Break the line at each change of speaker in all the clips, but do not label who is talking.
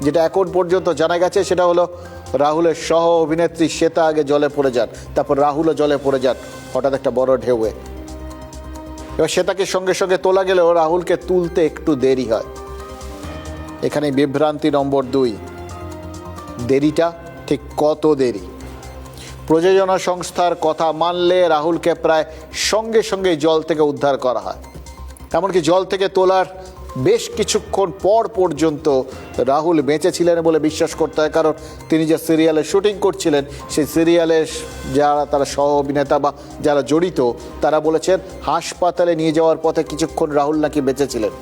যেটা এখন পর্যন্ত জানা গেছে সেটা হলো রাহুলের সহ অভিনেত্রী শ্বেতা আগে জলে পড়ে যান, তারপর রাহুলও জলে পড়ে যান হঠাৎ একটা বড় ঢেউয়ে। এবার শ্বেতাকে সঙ্গে সঙ্গে তোলা গেলেও রাহুলকে তুলতে একটু দেরি হয়। এখানে বিভ্রান্তি নম্বর 2। দেরিটা ঠিক কত দেরি? প্রযোজনা সংস্থার কথা মানলে রাহুলকে প্রায় সঙ্গে সঙ্গে জল থেকে উদ্ধার করা হয়। এমনকি জল থেকে তোলার বেশ কিছুক্ষণ পর পর্যন্ত রাহুল বেঁচে ছিলেন বলে বিশ্বাস করতে হয়, কারণ তিনি যে সিরিয়ালে শুটিং করছিলেন সেই সিরিয়ালের যারা তারা সহ অভিনেতা বা যারা জড়িত তারা বলেছেন হাসপাতালে নিয়ে যাওয়ার পথে কিছুক্ষণ রাহুল নাকি বেঁচে ছিলেন।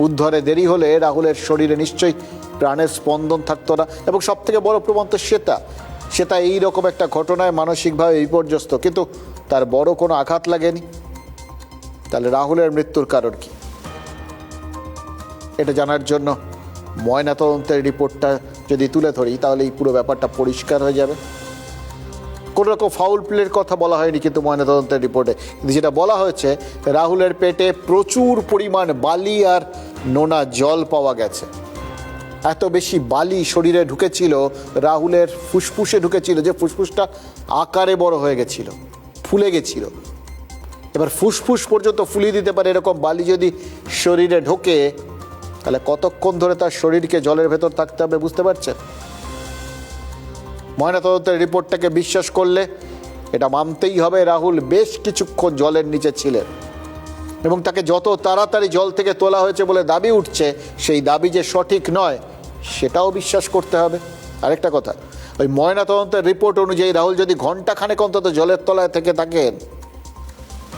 উদ্ধারে দেরি হলে রাহুলের শরীরে নিশ্চয়ই প্রাণের স্পন্দন থাকতো না। এবং সব থেকে বড় প্রমাণ তো শ্বেতা এইরকম একটা ঘটনায় মানসিকভাবে বিপর্যস্ত, কিন্তু তার বড় কোনো আঘাত লাগেনি। তাহলে রাহুলের মৃত্যুর কারণ কি? এটা জানার জন্য ময়নাতদন্তের রিপোর্টটা যদি তুলে ধরি তাহলে এই পুরো ব্যাপারটা পরিষ্কার হয়ে যাবে। কোনো রকম ফাউল প্লের কথা বলা হয়নি কিন্তু ময়নাতদন্তের রিপোর্টে, কিন্তু যেটা বলা হয়েছে রাহুলের পেটে প্রচুর পরিমাণ বালি আর নোনা জল পাওয়া গেছে। এত বেশি বালি শরীরে ঢুকেছিল, রাহুলের ফুসফুসে ঢুকেছিল, যে ফুসফুসটা আকারে বড় হয়ে গেছিল, ফুলে গেছিল। এবার ফুসফুস পর্যন্ত ফুলিয়ে দিতে পারে এরকম বালি যদি শরীরে ঢোকে, তাহলে কতক্ষণ ধরে তার শরীরকে জলের ভেতর থাকতে হবে বুঝতে পারছেন? ময়নাতদন্তের রিপোর্টটাকে বিশ্বাস করলে এটা মানতেই হবে রাহুল বেশ কিছুক্ষণ জলের নিচে ছিলেন, এবং তাকে যত তাড়াতাড়ি জল থেকে তোলা হয়েছে বলে দাবি উঠছে সেই দাবি যে সঠিক নয় সেটাও বিশ্বাস করতে হবে। আরেকটা কথা, ওই ময়নাতদন্তের রিপোর্ট অনুযায়ী রাহুল যদি ঘন্টাখানেক অন্তত জলের তলায় থেকে থাকেন,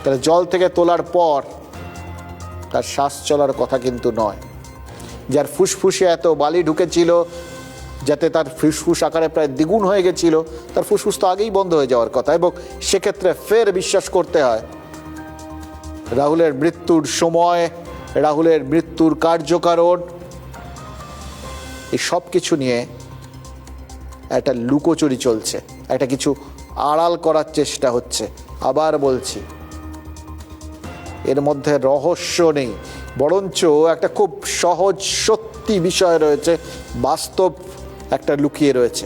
তাহলে জল থেকে তোলার পর তার শ্বাস চলার কথা কিন্তু নয়। যার ফুসফুসে এত বালি ঢুকেছিল, যাতে তার ফুসফুস আকারে প্রায় দ্বিগুণ হয়ে গেছিল, তার ফুসফুস তো আগেই বন্ধ হয়ে যাওয়ার কথা। এবং সেক্ষেত্রে ফের বিশ্বাস করতে হয় রাহুলের মৃত্যুর সময়, রাহুলের মৃত্যুর কার্যকারণ, এই সব কিছু নিয়ে একটা লুকোচুরি চলছে, একটা কিছু আড়াল করার চেষ্টা হচ্ছে। আবার বলছি, এর মধ্যে রহস্য নেই, বরঞ্চ একটা খুব সহজ সত্যি বিষয় রয়েছে, বাস্তব একটা লুকিয়ে রয়েছে।